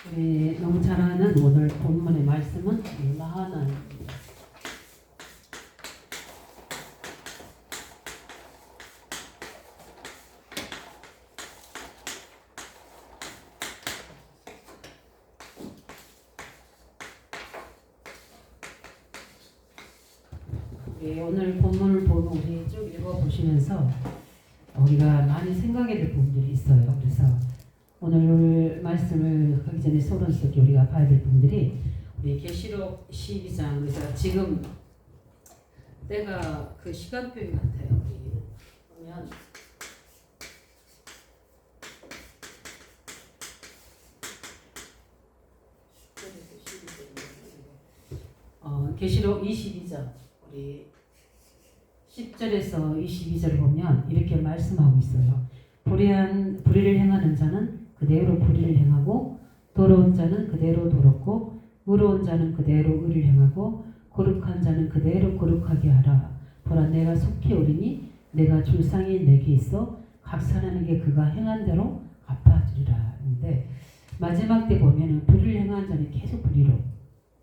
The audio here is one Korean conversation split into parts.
우리 너무 잘 아는 오늘 본문의 말씀은 나하나입니다. 오늘 본문을 보고 우리 쭉 읽어보시면서 우리가 많이 생각해야 될 부분들이 있어요. 그래서 오늘 말씀을 하기 전에 소론스럽게 우리가 봐야 될 부분들이 우리 계시록 12장. 그래서 지금 때가 그 시간표인 것 같아요. 우리 보면 계시록 22장 우리 10절에서 22절을 보면 이렇게 말씀하고 있어요. 불의를 행하는 자는 그대로 불의를 행하고 더러운 자는 그대로 더럽고 의로운 자는 그대로 의를 행하고 거룩한 자는 그대로 거룩하게 하라. 보라 내가 속히 오리니 내가 줄상이 내게 있어 각 사람에게 그가 행한 대로 갚아주리라. 근데 마지막 때 보면은 불의를 행한 자는 계속 불의로,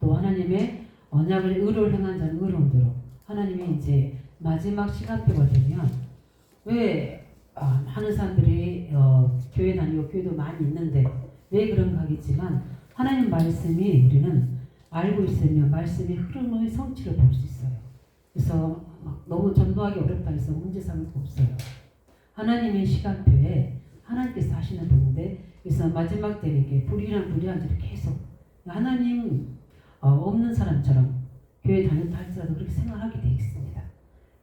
또 하나님의 언약을 의로를 행한 자는 의로운 대로, 하나님이 이제 마지막 시간표가 되면 왜 많은 사람들이 교회 다니고 교회도 많이 있는데 왜 그런가 하겠지만 하나님 말씀이 우리는 알고 있으면 말씀의 흐름의 성취를 볼 수 있어요. 그래서 너무 전도하기 어렵다 해서 문제 삼을 거 없어요. 하나님의 시간표에 하나님께서 하시는 도인데, 그래서 마지막 때는 이게 불의한 자를 계속 하나님 없는 사람처럼 교회 다녔다 할지라도 그렇게 생각하게 되어 있습니다.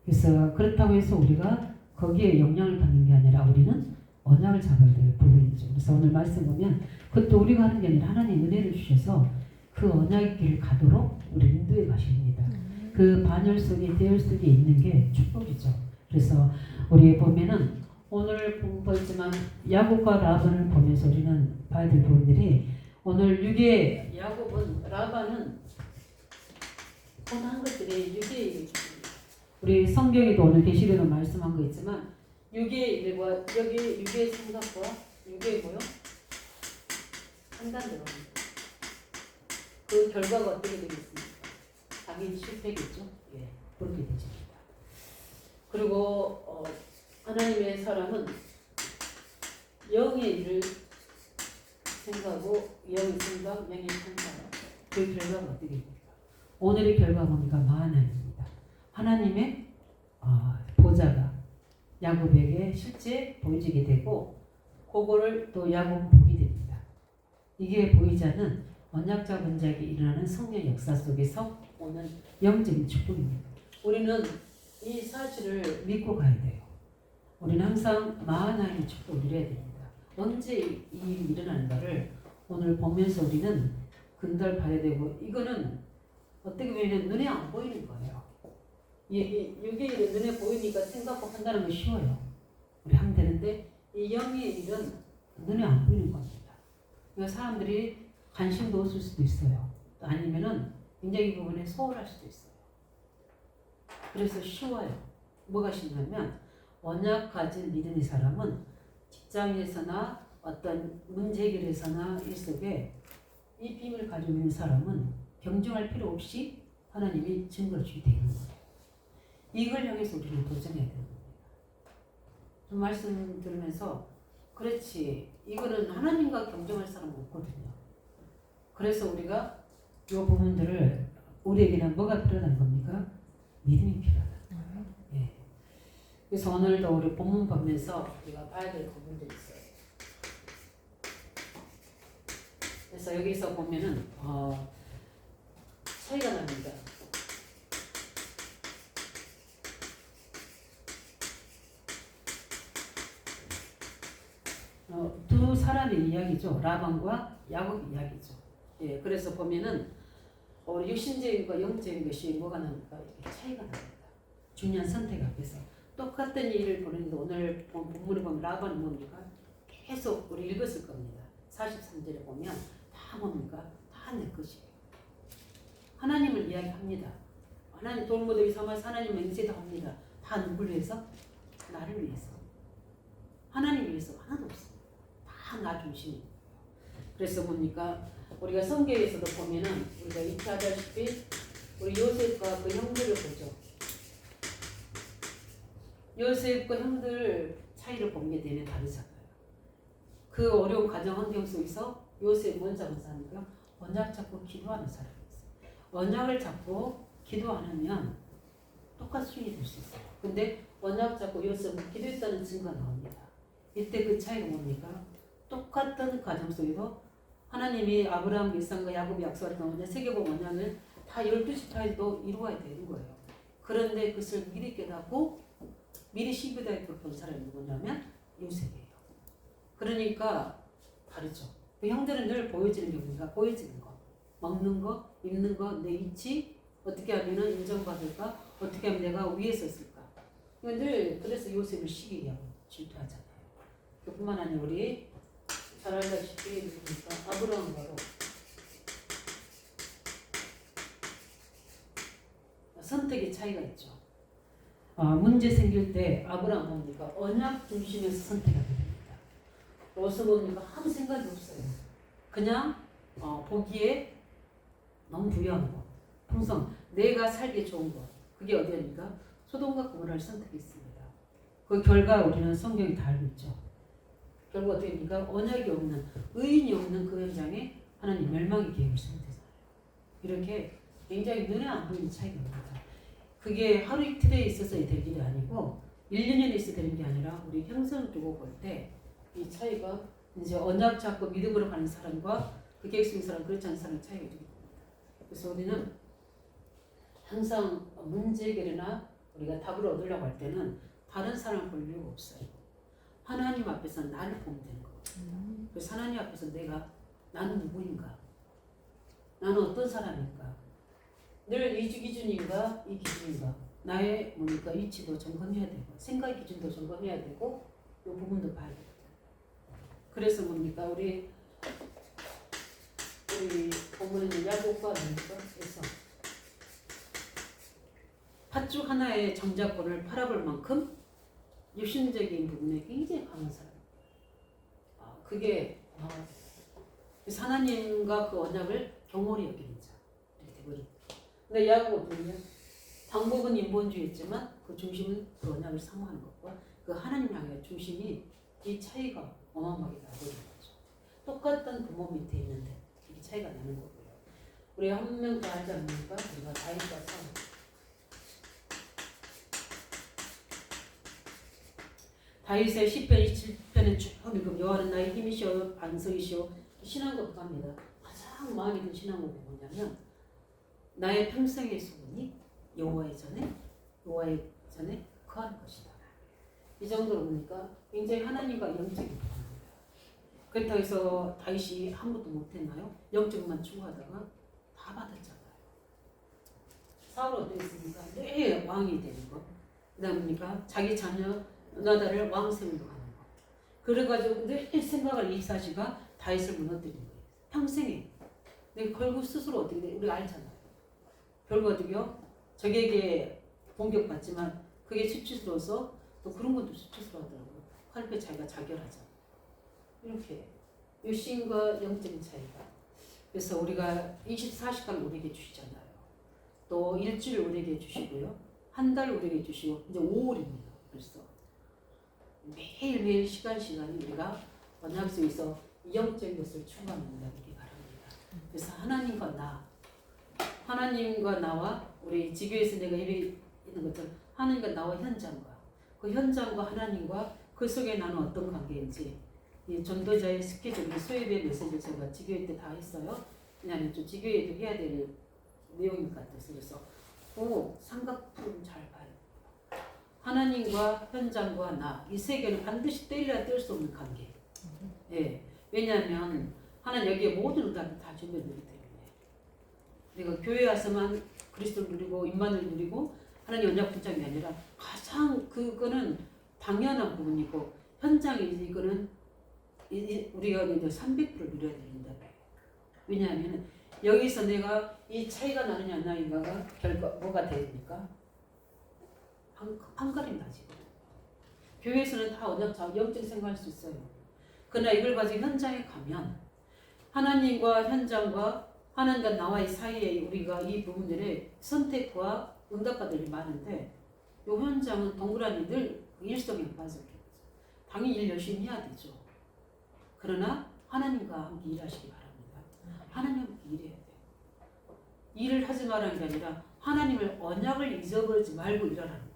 그래서 그렇다고 해서 우리가 거기에 영향을 받는 게 아니라 우리는 언약을 잡아야 될 부분이죠. 그래서 오늘 말씀 보면 그것도 우리가 하는 게 아니라 하나님 은혜를 주셔서 그 언약의 길을 가도록 우리 인도해 가십니다. 그 반열 속에 대열 속에 있는 게 축복이죠. 그래서 우리 보면은 오늘 보지만 야곱과 라반을 보면서 우리는 봐야 될 부분들이, 오늘 육의 야곱은 라반은 선한 것들이 육의, 우리 성경에도 오늘 계시록에 말씀한 거 있지만 육의 일과 여기 육의 생각과 육의 뭐요? 판단대로 그 결과가 어떻게 되겠습니까? 당연히 실패겠죠. 예, 그렇게 되죠. 그리고 하나님의 사람은 영의 일을 생각하고 영의 생각, 영의 판단, 그 결과가 어떻게 됩니까? 오늘의 결과 보니까 마하나입니다. 하나님의 보좌가 야곱에게 실제 보여지게 되고 그거를 또 야곱 보게 됩니다. 이게 보이자는 언약자 번작이 일어나는 성령 역사 속에서 오는 영적인 축복입니다. 우리는 이 사실을 믿고 가야 돼요. 우리는 항상 마하나의 축복을 누려야 됩니다. 언제 이 일이 일어나는가를 오늘 보면서 우리는 근달 봐야 되고, 이거는 어떻게 보면 눈에 안 보이는 거예요. 이게 눈에 보이니까 생각하고 판단하는 게 쉬워요. 우리 하면 되는데 이 영의 일은 눈에 안 보이는 겁니다. 그러니까 사람들이 관심도 없을 수도 있어요. 또 아니면은 굉장히 이 부분에 소홀할 수도 있어요. 그래서 쉬워요. 뭐가 쉽냐면 언약 가진 믿음의 사람은 직장에서나 어떤 문제 해결에서나 일 속에 이 비밀을 가지고 있는 사람은 경쟁할 필요 없이 하나님이 증거를 주게 되는 거예요. 이걸 향해서 우리는 도전해야 되는 겁니다. 좀 말씀 들으면서 그렇지, 이거는 하나님과 경쟁할 사람은 없거든요. 그래서 우리가 이 부분들을, 우리에게는 뭐가 필요한 겁니까? 믿음이 필요하다. 예. 그래서 오늘도 우리 본문 보면서 우리가 봐야 될 부분들이 있어요. 그래서 여기서 보면은 차이가 납니다. 두 사람의 이야기죠. 라반과 야곱 이야기죠. 예, 그래서 보면은 육신적인 것, 영적인 것이 뭐가 나니까 이렇게 차이가 납니다. 중요한 선택 앞에서 똑같은 일을 보는데 오늘 본문을 보면 라반은 뭡니까? 계속 우리 읽었을 겁니다. 43절에 보면 다 뭡니까? 다 내 것이에요. 하나님을 이야기합니다. 하나님 돌무더기 삼아서 하나님 맹세도 합니다. 다 누구를 위해서? 나를 위해서. 하나님 위해서 하나도 없습니다. 다 나 중심이에요. 그래서 뭡니까? 우리가 성경에서도 보면은 우리가 익히 하다시피 우리 요셉과 그 형들을 보죠. 요셉과 형들 차이를 보게 되면 다르잖아요. 그 어려운 가정 환경 속에서 요셉 먼저 한 사람이고요. 언약 잡고 기도하는 사람이었어요. 언약을 잡고 기도 안 하면 똑같이 수익이 될 수 있어요. 근데 언약 잡고 요셉은 기도했다는 증거가 나옵니다. 이때 그 차이가 뭡니까? 똑같은 가정 속에서 하나님이 아브라함, 이삭과 야곱이 약속했던 세계복 언약을 다 12지파에도 이루어야 되는 거예요. 그런데 그것을 미리 깨닫고 미리 시기다에 본 사람이 누구냐면 요셉이에요. 그러니까 다르죠. 그 형들은 늘 보여지는 게 뭡니까? 보여지는 거. 먹는 거, 입는 거, 내 위치, 어떻게 하면 인정받을까? 어떻게 하면 내가 위에 섰을까? 늘 그래서 요셉을 시기하고 질투하잖아요. 그뿐만 아니라 우리 잘 알다시피 누굽니까? 아브라함과도 선택의 차이가 있죠. 문제 생길 때 아브라함 뭡니까? 언약 중심에서 선택하게 됩니다. 롯은 뭡니까? 아무 생각이 없어요. 그냥 보기에 너무 부유한 거, 풍성, 내가 살기 좋은 거. 그게 어디입니까? 소돔과 고모라를 선택했습니다. 그 결과 우리는 성경이 다 알고 있죠. 결국 어떻게 됩니까? 언약이 없는, 의인이 없는 그 현장에 하나님 멸망의 계획을 세우잖아요. 이렇게 굉장히 눈에 안 보이는 차이가 납니다. 그게 하루 이틀에 있어서 될 일이 아니고 1, 2년에 있어야 되는 게 아니라 우리 평생을 두고 볼 때 이 차이가 이제 언약 잡고 믿음으로 가는 사람과 그 계획 속의 사람, 그렇지 않은 사람의 차이가 있습니다. 그래서 우리는 항상 문제 해결이나 우리가 답을 얻으려고 할 때는 다른 사람을 볼 이유가 없어요. 하나님 앞에서 나를 보면 되는 거예요. 그래서 하나님 앞에서 나는 누구인가? 나는 어떤 사람인가? 늘 이 기준인가? 이 기준인가? 나의 뭡니까? 위치도 점검해야 되고 생각 기준도 점검해야 되고 이 부분도 봐야 되고 그래서 뭡니까? 우리 본문은 야곱과 뭡니까? 그래서 팥죽 하나의 정자권을 팔아볼 만큼 육신적인 부분에 굉장히 강한 사람. 그게 하나님과 그 언약을 경홀히 여기는 자. 이렇게 되버린. 근데 야곱은요, 방법은 인본주의였지만 그 중심은 그 언약을 사모하는 것과 그 하나님 향의 중심이 이 차이가 어마어마하게 나버린 거죠. 똑같은 부모 밑에 있는데 이게 차이가 나는 거고요. 우리 한 명 더 알지 않습니까? 우리가 다윗과 사울. 다윗의 10편, 27편에 쭉 읽으면 여호와는 나의 힘이시오 반석이시오 신앙곡 갑니다. 가장 마음에 든 신앙곡이 뭐냐면 나의 평생의 소원이 여호와의 전에 거하는 것이다. 이 정도로 보니까 굉장히 하나님과 영적인 부분입니다. 그렇다고 해서 다윗이 아무것도 못했나요? 영적만 추구하다가 다 받았잖아요. 사울은 어땠습니까? 늘 왕이 되는 거. 그 다음에 뭡니까? 자기 자녀 나다를 왕세우려고 하는 거. 그래가지고 늘 생각을 이사시가 다윗을 무너뜨린 거예요. 평생에. 근데 결국 스스로 어떻게 돼? 우리가 알잖아요. 결국 어떻게요? 적에게 공격받지만 그게 수치스러워서 또 그런 것도 수치스러워하더라고요. 하루에 자기가 자결하잖아요. 이렇게 육신과 영적인 차이가. 그래서 우리가 24시간 우리에게 주시잖아요. 또 일주일 우리에게 주시고요. 한 달 우리에게 주시고 이제 5월입니다. 벌써. 매일매일 시간이 우리가 언약 속에서 영적인 것을 추구하는 되기 바랍니다. 그래서 하나님과 나와 우리 지교에서 내가 이리 있는 것처럼 하나님과 나와 현장과 그 현장과 하나님과 그 속에 나는 어떤 관계인지 이 전도자의 스케줄, 수요일의 메시지를 제가 지교회 때 다 했어요. 왜냐하면 좀 지교회도 해야 될 내용인 것 같아서 그래서 삼각품 잘 봐요. 하나님과 현장과 나 이 세 개는 반드시 떼리라 뗄 수 없는 관계. 예. 왜냐하면 하나님 여기에 모든 응답을 다 준비해놓기 때문에 내가 교회 와서만 그리스도를 누리고 임만을 누리고 하나님 언약 붙잡이 아니라 가장 그거는 당연한 부분이고 현장에 이거는 우리가 이제 300% 누려야 된다. 왜냐하면 여기서 내가 이 차이가 나느냐 안 나느냐가 결과 뭐가 됩니까? 한가림 나지고 교회에서는 다 언약 영적 생활할 수 있어요. 그러나 이걸 가지고 현장에 가면 하나님과 현장과 하나님과 나와의 사이에 우리가 이 부분들의 선택과 응답받을 일이 많은데 이 현장은 동그라미 늘 일성에 빠져있는 거죠. 당연히 일 열심히 해야 되죠. 그러나 하나님과 함께 일하시기 바랍니다. 하나님과 함께 일해야 돼요. 일을 하지 말라는 게 아니라 하나님을 언약을 잊어버리지 말고 일하라는 거예요.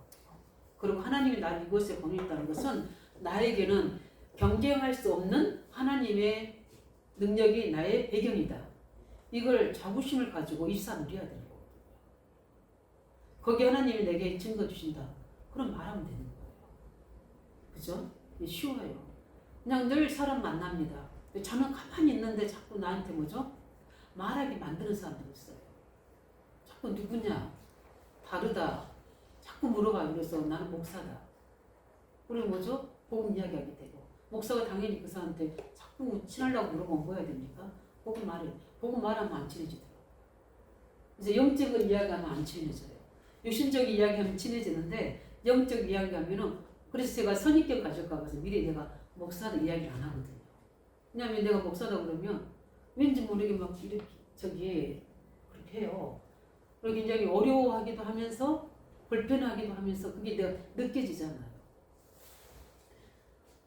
그리고 하나님이 나를 이곳에 보냈다는 것은 나에게는 경쟁할 수 없는 하나님의 능력이 나의 배경이다. 이걸 자부심을 가지고 일상 누려야 되는 거거든요. 거기 하나님이 내게 증거 주신다. 그럼 말하면 되는 거예요. 그죠? 쉬워요. 그냥 늘 사람 만납니다. 저는 가만히 있는데 자꾸 나한테 뭐죠? 말하게 만드는 사람들이 있어요. 자꾸 누구냐? 다르다. 자꾸 물어봐. 그래서 나는 목사다. 그리고 뭐죠? 복음 이야기하게 되고. 목사가 당연히 그 사람한테 자꾸 친하려고 물어보면 뭐 해야 됩니까? 복음 말해. 복음 말하면 안 친해지더라고요. 이제 영적인 이야기하면 안 친해져요. 유신적인 이야기하면 친해지는데 영적 이야기하면은 그래서 제가 선입견 가질까 봐서 미리 내가 목사도 이야기를 안 하거든요. 왜냐하면 내가 목사다 그러면 왠지 모르게 막 이렇게 저기 그렇게 해요. 그리고 굉장히 어려워하기도 하면서 불편하기도 하면서 그게 내가 느껴지잖아요.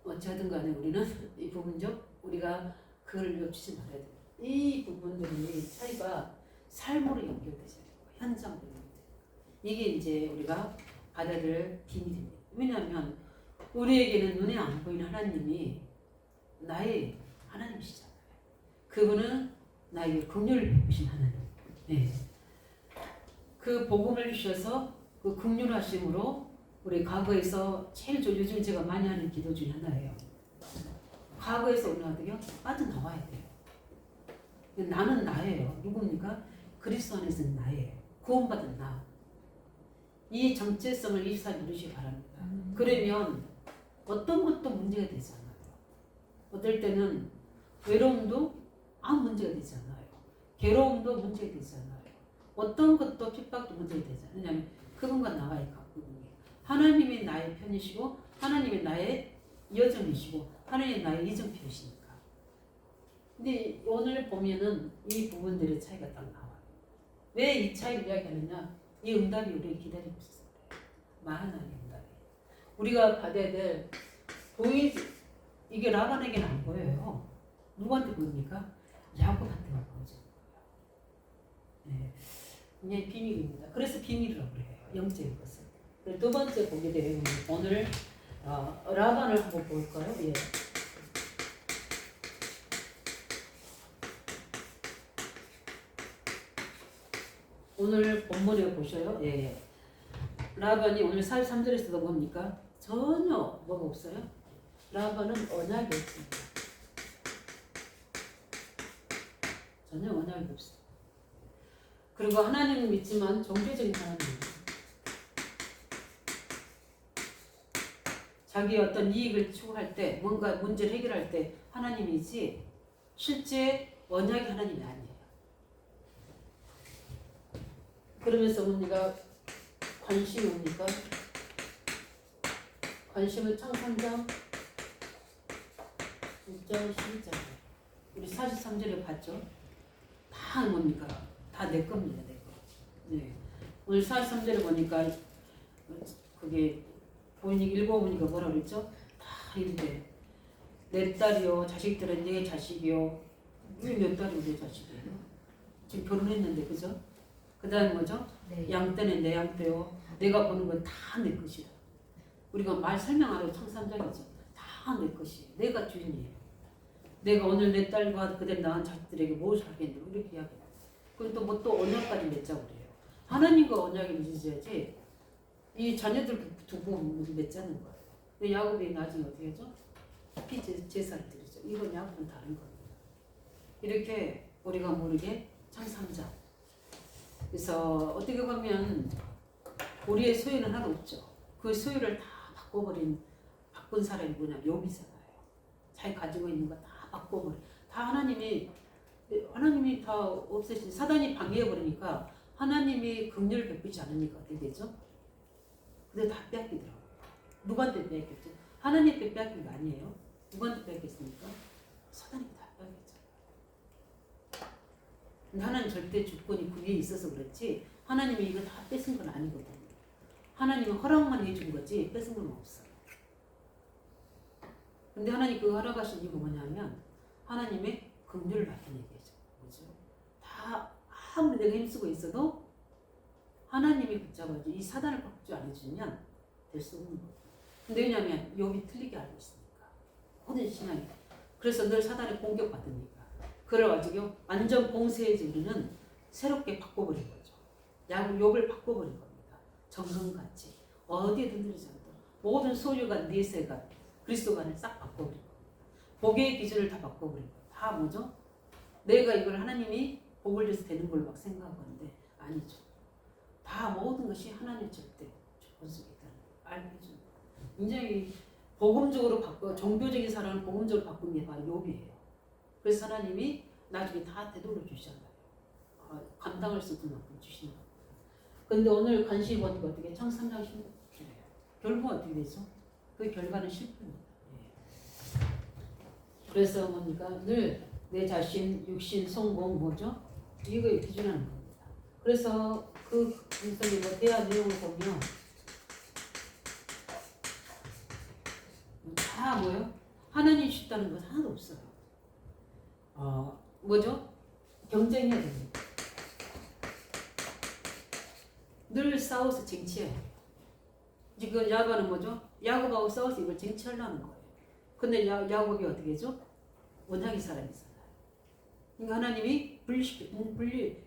어찌하든 간에 우리는 이 부분적 우리가 그걸 놓치지 말아야 돼요. 이 부분들이 차이가 삶으로 연결되잖아요. 현장으로 연결돼요. 이게 이제 우리가 받아야 될 비밀입니다. 왜냐하면 우리에게는 눈에 안 보이는 하나님이 나의 하나님이시잖아요. 그분은 나에게 긍휼을 베푸신 하나님. 네. 그 복음을 주셔서 그 긍휼하심으로 우리 과거에서 제일 요즘 제가 많이 하는 기도 중에 하나예요. 과거에서 우리가 어떻게 빠져나와야 돼요. 나는 나예요. 누굽니까? 그리스도 안에서는 나예요. 구원받은 나. 이 정체성을 일사 누리시기 바랍니다. 그러면 어떤 것도 문제가 되지 않아요. 어떨 때는 외로움도 아무 문제가 되지 않아요. 괴로움도 문제가 되지 않아요. 어떤 것도 핍박도 문제가 되지 않아요. 왜냐하면 그분과 나와의 가꾸분이에요. 하나님이 나의 편이시고 하나님이 나의 여정이시고 하나님이 나의 이정표이시니까. 근데 오늘 보면은 이 부분들의 차이가 딱 나와요. 왜 이 차이를 이야기하느냐? 이 응답이 우리를 기다리고 있어요. 하나님의 응답이. 우리가 받아야 될 이게 라반에게는 안 보여요. 누구한테 보입니까? 야곱한테만 보여지는 거예요. 네. 그냥 비밀입니다. 그래서 비밀이라고 그래요. 영적인 것은. 두 번째 보게 되면 오늘 라반을 한번 볼까요? 예. 오늘 본문에 보셔요. 예. 라반이 오늘 43절에서도 뭡니까? 전혀 뭐가 없어요. 라반은 언약이 없습니다. 전혀 언약이 없어요. 그리고 하나님을 믿지만 종교적인 사람입니다. 자기 어떤 이익을 추구할 때 뭔가 문제를 해결할 때 하나님이지 실제 언약이 하나님이 아니에요. 그러면서 뭡니까? 관심이 뭡니까? 관심은 창상장 1장 12장 우리 43절에 봤죠? 다 뭡니까? 다 내 겁니다. 내 거. 네. 오늘 43절에 보니까 그게 본인이 읽어보니까 뭐라 그랬죠? 다 이런데 내 딸이요 자식들은 내 자식이요. 왜 몇 딸이 내 자식이에요? 지금 결혼했는데 그죠? 그 다음에 뭐죠? 네. 양떼는 내 양떼요. 내가 보는 건 다 내 것이다. 우리가 말 설명하려고 청산장이죠. 다 내 것이에요. 내가 주인이에요. 내가 오늘 내 딸과 그들 낳은 자식들에게 무엇을 하겠냐고 이렇게 이야기해요. 그리고 또 뭐 또 언약까지 맺자고 그래요. 하나님과 언약을 맺어야지 이 자녀들 두고 맺자는 거예요. 근데 야곱이 나중에 어떻게 하죠? 제사를 드리죠. 이건 야곱은 다른 겁니다. 이렇게 우리가 모르게 청산장. 그래서 어떻게 보면 우리의 소유는 하나도 없죠. 그 소유를 다 바꾼 사람이 뭐냐? 욥이잖아요. 자기 가지고 있는 거 다 바꿔버려. 다 하나님이 다 없애신 사단이 방해해버리니까 하나님이 긍휼을 베푸지 않으니까 어떻게 되죠? 근데 다 빼앗기더라고요. 누구한테 빼앗겼죠? 하나님께 빼앗긴 거 아니에요? 누구한테 빼앗겼습니까? 사단이 다 빼앗겼잖아요. 근데 하나님 절대 주권이 그게 있어서 그렇지 하나님이 이거 다 뺏은 건 아니거든요. 하나님은 허락만 해준 거지 뺏은 건 없어요. 근데 하나님 그 허락하신 이유가 뭐냐면 하나님의 긍휼을 나타내게 해줘. 뭐죠? 다 아무리 내가 힘쓰고 있어도 하나님이 붙잡아줘. 이 사단을 박주 안 해주면 될 수 없는 거예요. 근데 왜냐면 욥이 틀리게 알고 있으니까. 모든 신앙이. 그래서 늘 사단에 공격받으니까. 그래가지고 완전 봉쇄해지는 새롭게 바꿔버린 거죠. 욥을 바꿔버린 겁니다. 정금같이. 어디에 흔들리지 않도록. 모든 소유가 내세가 그리스도관을 싹 바꿔버린 겁니다. 복의 기준을 다 바꿔버린 거예요. 다 뭐죠? 내가 이걸 하나님이 복을 줘서 되는 걸 막 생각하는데 아니죠. 다 모든 것이 하나님 절대 주권 속에 있다는 걸 알게 해주는 거예요. 굉장히 복음적으로 바꿔 종교적인 사람을 복음적으로 바꾼 게 바로 욥이에요. 그래서 하나님이 나중에 다 되돌려 주시잖아요. 감당할 수 있는 만큼 주시는 겁니다. 근데 오늘 관심이 보니까 어떻게 창세기 3장 16절이에요. 결국 어떻게 되죠? 그 결과는 실패입니다. 예. 그래서 뭡니까? 늘 내 자신, 육신, 성공 뭐죠? 이거에 기준하는 겁니다. 그래서 그 성경의 뭐 대화 내용을 보면 다 뭐요? 하나님 주셨다는 것 하나도 없어요. 뭐죠? 경쟁해야 됩니다. 늘 싸워서 쟁취해야 돼요. 지금 야곱은 뭐죠? 야곱하고 싸워서 이걸 쟁취하려는 거예요. 근데 야곱이 어떻게 해죠? 원하기 사람이잖아요. 그러니까 하나님이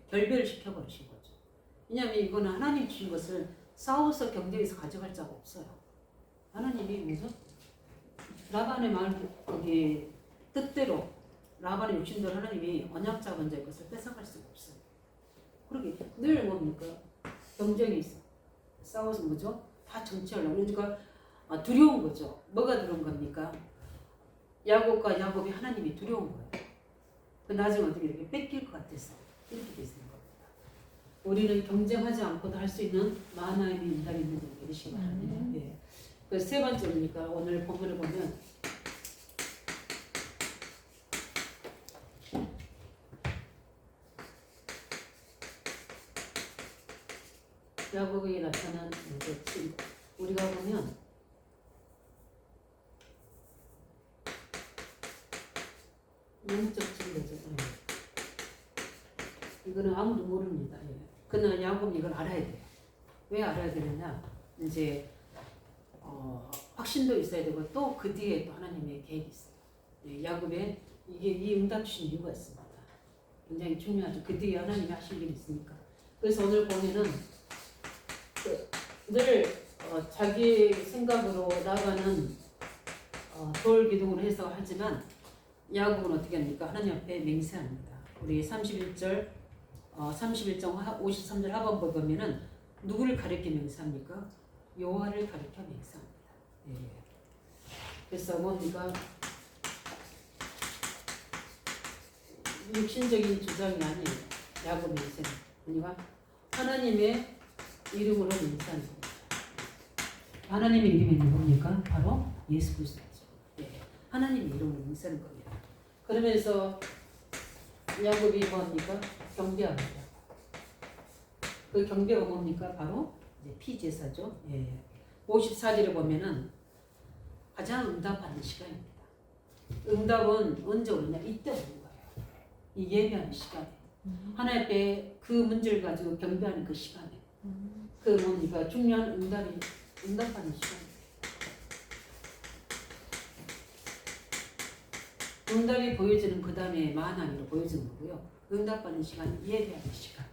결별을 시켜버리신 거죠. 왜냐하면 이거는 하나님 주신 것을 싸워서 경쟁해서 가져갈 자가 없어요. 하나님이 뭐죠? 라반의 거기 뜻대로 라반의 욕심대로 하나님이 언약 잡은 자의 것을 뺏어갈 수가 없어요. 그러게 늘 뭡니까? 경쟁이 있어. 싸워서 뭐죠? 다 정치하려고. 그러니까 두려운 거죠. 뭐가 두려운 겁니까? 야곱이 하나님이 두려운 거예요. 그 나중에 어떻게 이렇게 뺏길 것 같아서 이렇게 되는 겁니다. 우리는 경쟁하지 않고도 할 수 있는 만화의 인간이 있는 줄 믿으시기 바랍니다. 예. 그 세 번째니까 오늘 본문을 보면 야곱에게 나타난 것이 우리가 보면 영적 증거죠. 이거는 아무도 모릅니다. 예. 그러나 야곱은 이걸 알아야 돼요. 왜 알아야 되느냐? 이제 확신도 있어야 되고 또 그 뒤에 또 하나님의 계획이 있어요. 예, 야곱의 이 응답 주신 이유가 있습니다. 굉장히 중요하죠. 그 뒤에 하나님이 하실 일이 있으니까. 그래서 오늘 보면은 늘 자기 생각으로 나가는 돌 기둥으로 해서 하지만 야곱은 어떻게 합니까? 하나님 앞에 맹세합니다. 우리 31절 31장 53절 하반부 보면은 누구를 가리켜 맹세합니까? 여호와를 가리켜 맹세합니다. 예. 그래서 뭡니까? 육신적인 주장이 아니에요. 야곱 맹세는 그러니까 하나님의 이름으로 맹세하는 겁니다. 하나님의 이름이 누굽니까? 바로 예수 그리스도죠. 예. 하나님의 이름으로 맹세하는 겁니다. 그러면서 야곱이 뭡니까? 경배합니다. 그 경배가 뭡니까? 바로 이제 피제사죠. 예. 54절에 보면은 가장 응답받는 시간입니다. 응답은 언제 오느냐? 이때 오는 거예요. 이 예배하는 시간에. 하나님 앞에 그 문제를 가지고 경배하는 그 시간에. 그 뭡니까? 중요한 응답받는 시간입니다. 응답이 보여지는 그 다음에 만왕으로 보여지는 거고요. 응답받는 시간, 예배하는 시간.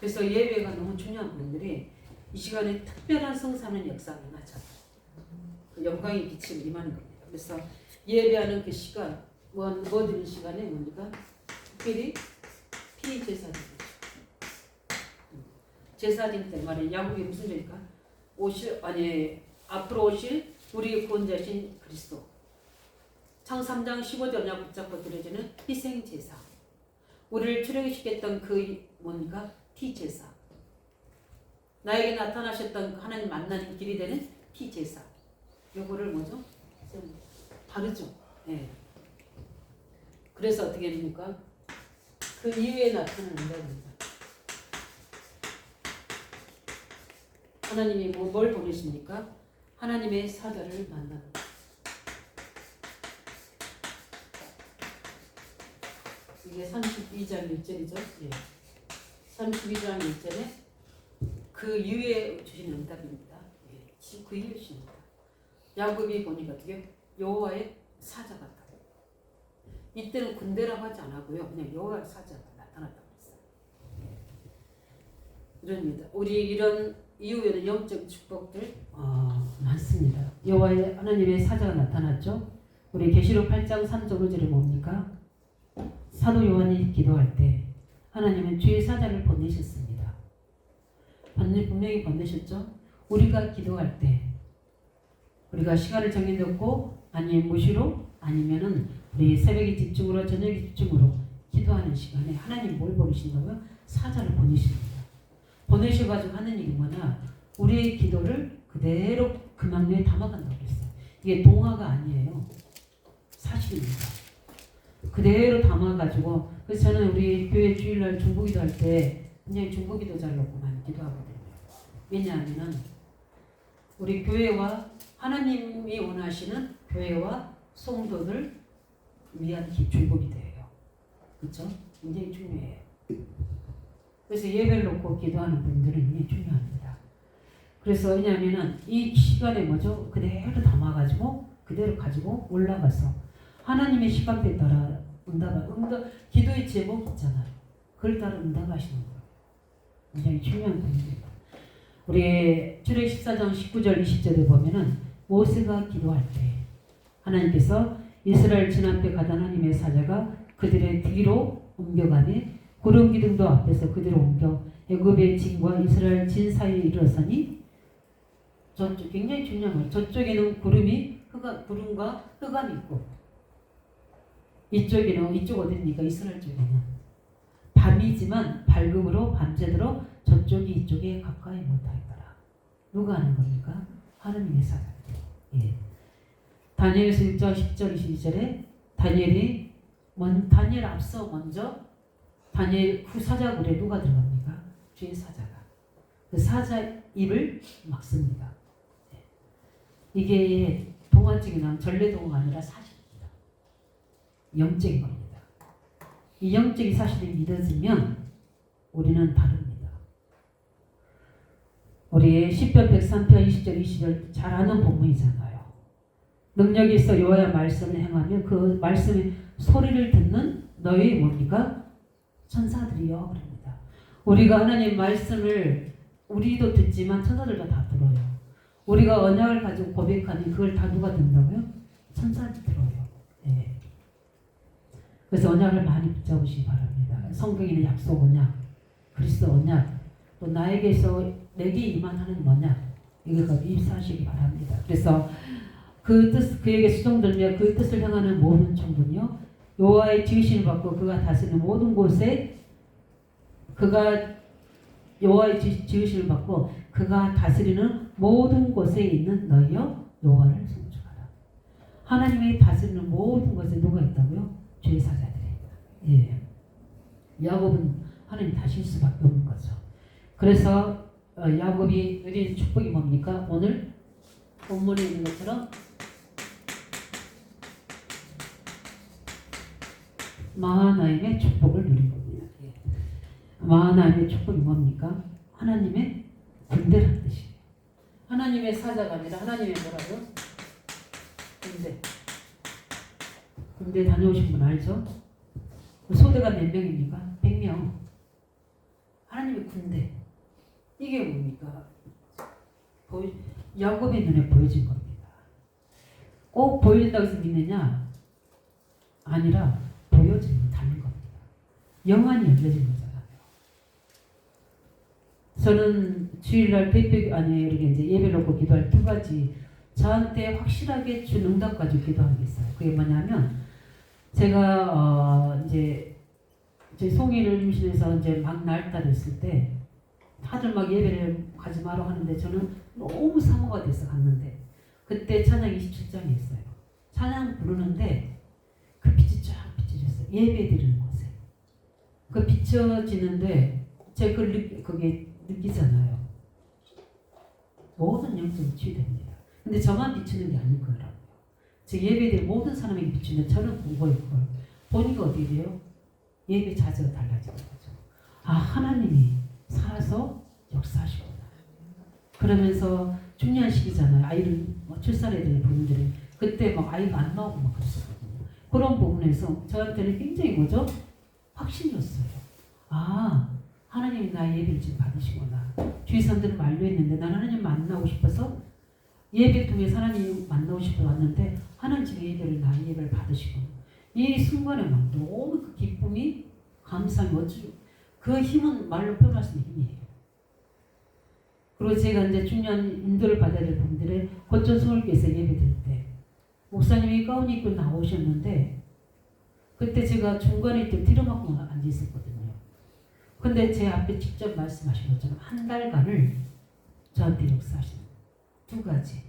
그래서 예배가 너무 중요한 분들이 이 시간에 특별한 성사는 역사가 임하잖아요. 그 영광의 빛이 임하는 겁니다. 그래서 예배하는 그 시간, 뭐 드리는 시간에 뭡니까? 특별히 피제사들. 제사진 때 말이에요. 야곱이 무슨 죄니까? 앞으로 오실 우리의 구원자신 그리스도. 창세기 3장 15절에 붙잡고 드려지는 희생제사. 우리를 출애굽시켰던 그 뭡니까? 피제사. 나에게 나타나셨던 하나님 만나는 길이 되는 피제사. 요거를 뭐죠? 다르죠. 네. 그래서 어떻게 됩니까? 그 이후에 나타나는 겁니다. 하나님이 뭘 보내십니까? 하나님의 사자를 만나는 것. 이게 32장 1절이죠. 예. 32장 1절에 그 이후에 주신 응답입니다. 예. 그 이후에 주십니다. 야곱이 보니까 어떻게 여호와의 사자 같다고. 이때는 군대라고 하지 않았고요. 그냥 여호와의 사자가 나타났다고 했어요. 이럽니다. 우리 이런 이후에는 영적 축복들 많습니다. 여호와의 하나님의 사자가 나타났죠. 우리 계시록 8장 3절 5절에 뭡니까? 사도 요한이 기도할 때 하나님은 주의 사자를 보내셨습니다. 분명히 보내셨죠. 우리가 기도할 때 우리가 시간을 정해놓고 아니면 무시로 아니면은 우리 새벽에 집중으로 저녁에 집중으로 기도하는 시간에 하나님 뭘 보내신다고요? 사자를 보내십니다. 보내셔가지고 하는 일이 뭐냐? 우리의 기도를 그대로 그 망루에 담아간다고 했어요. 이게 동화가 아니에요. 사실입니다. 그대로 담아가지고 그래서 저는 우리 교회 주일날 중보기도 할 때 그냥 중보기도 잘 놓고 많이 기도하거든요. 왜냐하면 우리 교회와 하나님이 원하시는 교회와 성도들 위한 중보기도예요. 그렇죠? 굉장히 중요해요. 그래서 예배를 놓고 기도하는 분들은 굉장히 중요합니다. 그래서 왜냐하면 이 시간에 뭐죠? 그대로 담아가지고 그대로 가지고 올라가서 하나님의 시간대에 따라 기도의 제목이 있잖아요. 그걸 따라 응답하시는 거예요. 굉장히 중요한 부분입니다. 우리 출애굽 14장 19절 20절에 보면은 모세가 기도할 때 하나님께서 이스라엘 진 앞에 가던 하나님의 사자가 그들의 뒤로 옮겨가니 구름 기둥도 앞에서 그들을 옮겨 애굽의 진과 이스라엘 진 사이에 이르렀으니 저쪽 굉장히 중요한 거예요. 저쪽에는 구름과 흑암이 있고 이쪽 어디입니까? 이스라엘 쪽에는 밤이지만 밝음으로 밤새도록 저쪽이 이쪽에 가까이 못하더라. 누가 하는 겁니까? 하느님의 사자들. 예. 다니엘서 1장 10절 22절에 다니엘 앞서 먼저 다니엘 후 사자굴에 누가 들어갑니까? 주의 사자가. 그 사자 입을 막습니다. 예. 이게 동화책이나 전래동화가 아니라 사실입니다. 영적인 겁니다. 이 영적인 사실이 믿어지면 우리는 다릅니다. 우리 시편 103편 20절 20절 잘 아는 본문이잖아요. 능력이 있어 여호와의 말씀을 행하면 그 말씀의 소리를 듣는 너희 뭡니까? 천사들이요. 그럽니다. 우리가 하나님 말씀을 우리도 듣지만 천사들도 다 들어요. 우리가 언약을 가지고 고백하니 그걸 다 누가 듣는다고요? 천사들이 들어요. 네. 그래서 언약을 많이 붙잡으시기 바랍니다. 성경에는 약속 언약, 그리스도 언약, 또 나에게서 내게 임한 하나님 언약, 이걸 입사하시기 바랍니다. 그래서 그 뜻, 그에게 수종들며 그 뜻을 향하는 모든 천군요, 여호와의 지으심을 받고 그가 다스리는 모든 곳에 여호와의 지으심을 받고 그가 다스리는 모든 곳에 있는 너희여 여호와를 송축하라. 하나님이 다스리는 모든 곳에 누가 있다고요? 주의 사자들입니다. 예. 야곱은 하나님 다실 수밖에 없는 거죠. 그래서 야곱이 누린 축복이 뭡니까? 오늘 본문에 있는 것처럼 마하나임의 축복을 누린 겁니다. 예. 마하나임의 축복이 뭡니까? 하나님의 군대라는 뜻이에요. 하나님의 사자가 아니라 하나님의 뭐라고? 군대 다녀오신 분 알죠? 소대가 몇 명입니까? 100명. 하나님의 군대. 이게 뭡니까? 야곱의 눈에 보여진 겁니다. 꼭 보여진다고 해서 믿느냐? 아니라 보여지면 닮은 겁니다. 영안이 열려진 거잖아요. 저는 주일날 이렇게 이제 예배를 놓고 기도할 두 가지 저한테 확실하게 준 응답 가지고 기도하는 게 있어요. 그게 뭐냐면 제가 이제 저희 송이를 임신해서 이제 막 날달했을 때 다들 막 예배를 가지 마라 하는데 저는 너무 사모가 돼서 갔는데 그때 찬양 27장이 있어요. 찬양 부르는데 그 빛이 쫙 비춰졌어요. 예배 드리는 곳에. 그 비춰지는데 제가 그게 느끼잖아요. 모든 영성이 치유됩니다. 근데 저만 비추는 게 아닐 거라고요. 제 예배들 모든 사람에게 비추는데 저는 공부할 걸 보니까 어떻게 돼요? 예배 자세가 달라지는 거죠. 아, 하나님이 살아서 역사하시구나. 그러면서 중요한 시기잖아요. 아이를 출산해야 되는 부분들이 그때 막 아이가 안 나오고 막 그랬었거든요. 그런 부분에서 저한테는 굉장히 뭐죠? 확신이었어요. 아, 하나님이 나의 예배를 지금 받으시구나. 주위 사람들은 만류했는데 난 하나님 만나고 싶어서 예배 통해서 하나님 만나고 싶어 왔는데 하나님 지금 예배를 나의 예배를 받으시구나. 이 순간에 막 너무 그 기쁨이 감사함이 어찌 그 힘은 말로 표현할 수 있는 힘이에요. 그리고 제가 이제 중요한 인도를 받아야 될 분들의 거점 서울교회에서 예배 드릴 때 목사님이 가운 입고 나오셨는데 그때 제가 중간에 또 들어맞고 앉아 있었거든요. 근데 제 앞에 직접 말씀하신 것처럼 한 달간을 저한테 역사하시는 두 가지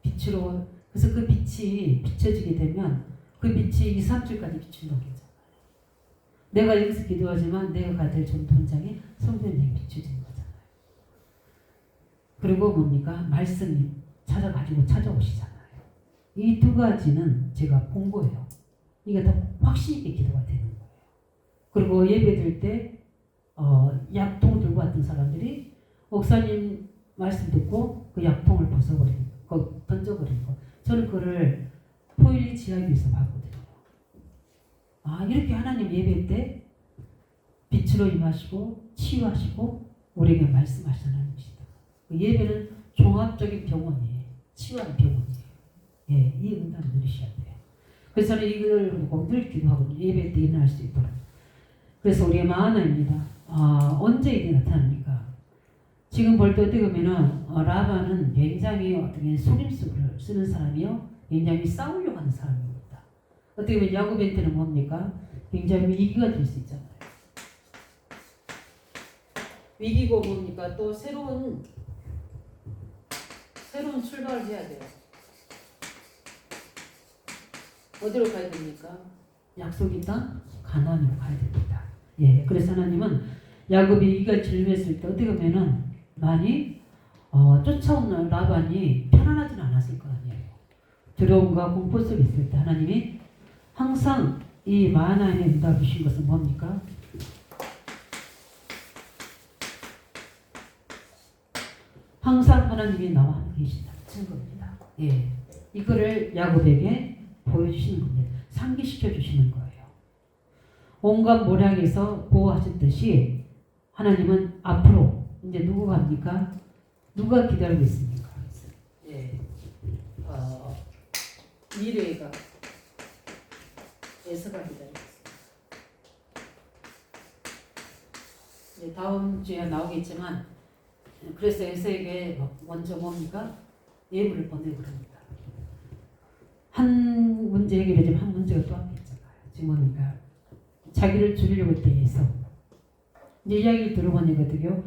빛으로. 그래서 그 빛이 비춰지게 되면 그 빛이 2, 3주까지 비춘다고 했잖아요. 내가 여기서 기도하지만 내가 가야 될 전통장에 성전장이 비춰지는 거잖아요. 그리고 뭡니까? 말씀이 찾아오시잖아요. 이 두 가지는 제가 본 거예요. 이게 더 확신 있게 기도가 되는 거예요. 그리고 예배 드릴 때 약통 들고 왔던 사람들이 목사님 말씀 듣고 그 약통을 벗어버리는 거, 던져버리는 거. 저는 그거를 포일리 지하교에서 봤거든요. 아, 이렇게 하나님 예배 때 빛으로 임하시고 치유하시고 우리에게 말씀하시는 것이다. 그 예배는 종합적인 병원이에요. 치유하는 병원이에요. 예, 이 응답을 누리셔야 돼요. 그래서 저는 이걸 보고 늘 기도하고 예배 때 일어날 수 있도록. 그래서 우리의 마하나입니다. 언제 이게 나타납니까? 지금 볼 때 어떻게 보면은 라반은 굉장히 어떻게 속임수를 쓰는 사람이요, 굉장히 싸우려고 하는 사람입니다. 어떻게 보면 야곱한테는 뭡니까? 굉장히 위기가 될 수 있잖아요. 위기고 뭡니까? 또 새로운 출발을 해야 돼요. 어디로 가야 됩니까? 약속의 땅 가나안으로 가야 됩니다. 예, 그래서 하나님은 야곱이 이가 질문했을 때 어떻게 보면은 많이 쫓아오는 라반이 편안하지는 않았을 거 아니에요. 두려움과 공포 속에 있을 때 하나님이 항상 이 마하나임에 응답 주신 것은 뭡니까? 항상 하나님이 나와 함께 계신다는 증거입니다. 예, 이거를 야곱에게 보여주시는 겁니다. 상기시켜 주시는 거예요. 온갖 모략에서 보호하셨듯이 하나님은 앞으로 이제 누구가 합니까? 누가 기다리고 있습니까? 예, 미래가 에서가 기다리고 있습니다. 이제 다음 주에 나오겠지만 그래서 에서에게 먼저 뭡니까? 예물을 보내고 그럽니다. 한 문제 해결되지만 한 문제가 또 앞에 있잖아요. 지금 뭡니까? 자기를 죽이려고 했던 에서. 이제 이야기를 들어보니까요,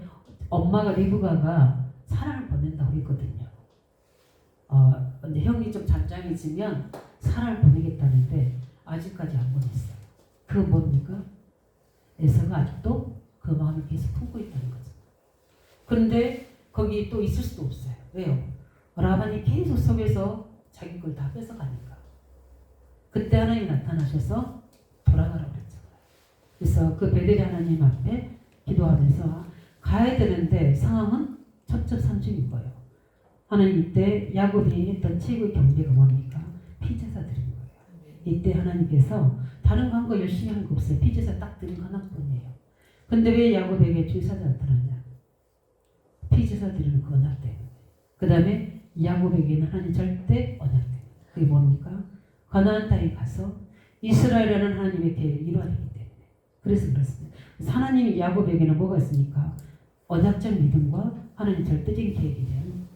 엄마가 리브가가 사랑을 보낸다고 했거든요. 이제 형이 좀 잔장해지면 사랑을 보내겠다는데 아직까지 안 보냈어요. 그건 뭡니까? 에서가 아직도 그 마음을 계속 품고 있다는 거죠. 그런데 거기 또 있을 수도 없어요. 왜요? 라반이 계속 속에서 자기 걸 다 뺏어가니까. 그때 하나님이 나타나셔서 돌아가라고 그랬잖아요. 그래서 그 베델의 하나님 앞에 기도하면서 가야 되는데 상황은 첩첩산중인 거예요. 하나님 이때 야곱이 했던 최고의 경배가 뭡니까? 피제사 드린 거예요. 이때 하나님께서 다른 거 한 거 열심히 한 거 없어요. 피제사 딱 드린 거 하나뿐이에요. 근데 왜 야곱에게 주사자 나타났냐? 피제사 드리는 그 언약 때문에. 그 다음에 야곱에게는 하나님 절대 언약 때문에. 그게 뭡니까? 가나안 땅에 가서 이스라엘이라는 하나님의 계획을 이루어야 되기 때문에. 그래서 그렇습니다. 그래서 하나님이 야곱에게는 뭐가 있습니까? 언약적 믿음과 하나님 절대적인 계획에 대한,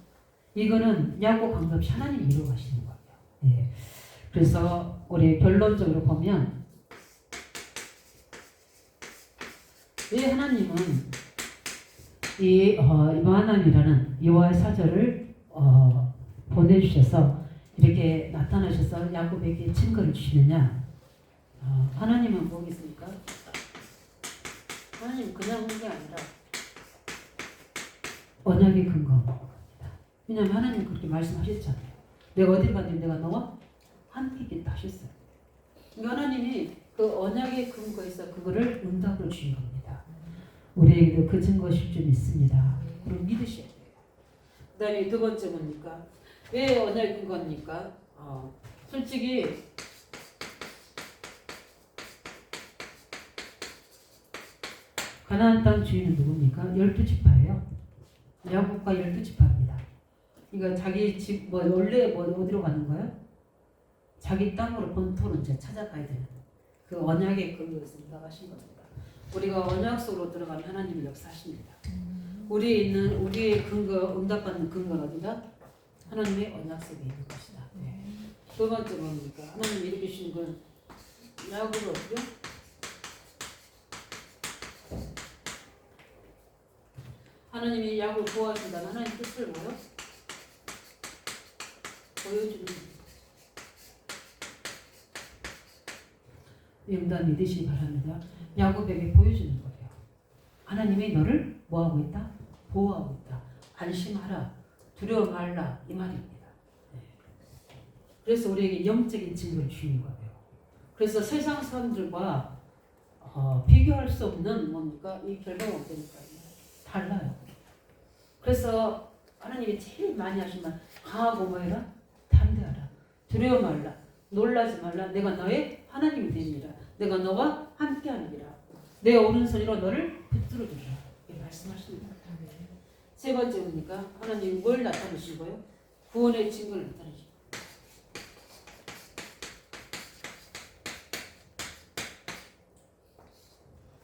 이거는 야곱 관계없이 하나님이 이루어 가시는 거예요. 예. 그래서 우리 결론적으로 보면 왜 하나님은 이 마하나임이라는 여호와의 사절을 보내주셔서 이렇게 나타나셔서 야곱에게 증거를 주시느냐? 하나님은 뭐겠습니까? 하나님 그냥 한 게 아니라 언약의 근거한 겁니다. 왜냐하면 하나님 그렇게 말씀하셨잖아요. 내가 어딜 가든 내가 너와 함께 있겠다 하셨어요. 그러니까 하나님이 그 언약의 근거에서 그거를 응답을 주신 겁니다. 우리에게도 그 증거실 좀 있습니다. 그럼 믿으셔야 돼요. 그 다음에 두 번째 뭡니까? 왜 언약의 근거입니까? 솔직히 가나안 땅 주인은 누굽니까? 12지파예요. 야곱과 12지파입니다. 그러니까 자기 집 원래 어디로 가는 거예요? 자기 땅으로 본토로 이제 찾아가야 되는 그 언약의 근거에서 나가신 겁니다. 우리가 언약 속으로 들어가면 하나님이 역사하십니다. 우리의 근거, 응답받는 근거는 어디다? 하나님의 언약 속에 있는 것이다. 네. 두 번째 뭡니까? 하나님이 이렇게 주신 건 야곱을 어떻게? 하나님이 야곱을 보호하신다는 하나님 뜻을 뭐요? 보여주는 응답 믿으시기 바랍니다. 야곱에게 보여주는 거예요. 하나님이 너를 뭐하고 있다? 보호하고 있다. 안심하라. 두려워 말라. 이 말입니다. 네. 그래서 우리에게 영적인 증거를 주는 거예요. 그래서 세상 사람들과 비교할 수 없는 뭡니까? 이 결과가 어떠니까요? 달라요. 그래서 하나님이 제일 많이 하신 말 강하고 뭐해라? 담대하라. 두려워 말라. 놀라지 말라. 내가 너의 하나님이 되니라. 내가 너와 함께하니라. 내 오른손으로 너를 붙들어주리라. 이렇게 말씀하십니다. 세 번째 뭡니까? 하나님이 뭘 나타내시고요? 구원의 증거를 나타내시고.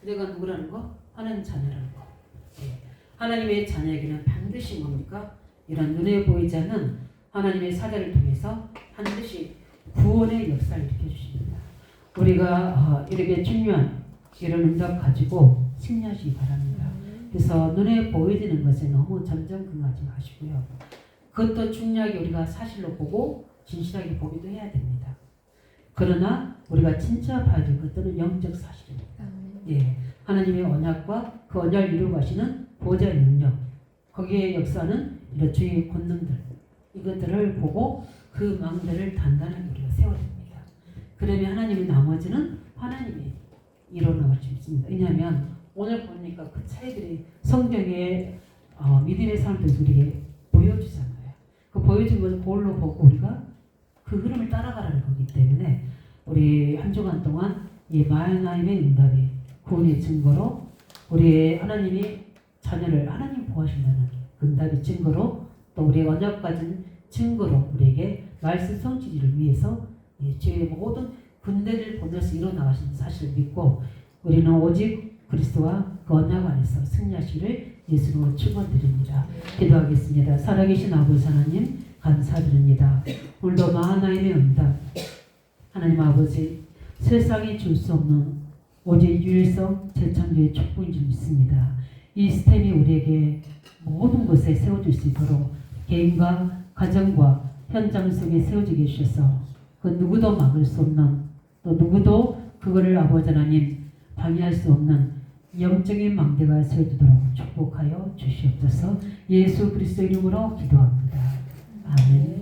내가 누구라는 거? 하나님 자녀라는 거. 네. 하나님의 자녀에게는 반드시 뭡니까? 이런 눈에 보이지 않는 하나님의 사자를 통해서 반드시 구원의 역사를 일으켜주십니다. 우리가 이렇게 중요한 이런 응답 가지고 승리하시기 바랍니다. 그래서 눈에 보여지는 것에 너무 전전긍긍하지 마시고요. 그것도 중요하게 우리가 사실로 보고 진실하게 보기도 해야 됩니다. 그러나 우리가 진짜 봐야 될 것들은 영적 사실입니다. 예, 하나님의 언약과 그 언약을 이루고 가시는 보좌의 능력, 거기에 역사는 이런 주의 권능들, 이것들을 보고 그 망대를 단단하게 우리가 세워야 됩니다. 그러면 하나님의 나머지는 하나님이 일어나실 수 있습니다. 왜냐하면 오늘 보니까 그 차이들이 성경에 믿음의 사람들이 우리에게 보여주잖아요. 그 보여준 것을 그걸로 보고 우리가 그 흐름을 따라가라는 거기 때문에 우리 한 주간 동안 이 하나님의 응답이 구원의 증거로 우리의 하나님이 자녀를 하나님 보호하신다는 응답의 증거로 또 우리의 언약 가진 증거로 우리에게 말씀 성취를 위해서 주의 모든 군대를 보내서 일어나가신 사실을 믿고 우리는 오직 그리스도와 그 언약 안에서 승리하시기를 예수로 축원드립니다. 기도하겠습니다. 살아계신 아버지 하나님 감사드립니다. 오늘도 하나님의 응답 하나님 아버지 세상이 줄 수 없는 오직 유일성 재창조의 축복인 줄 믿습니다. 이 스템이 우리에게 모든 곳에 세워질 수 있도록 개인과 가정과 현장 속에 세워지게 해주셔서 그 누구도 막을 수 없는 또 누구도 그거를 아버지 하나님 방해할 수 없는 영적인 망대가 세워지도록 축복하여 주시옵소서. 예수 그리스도 이름으로 기도합니다. 아멘.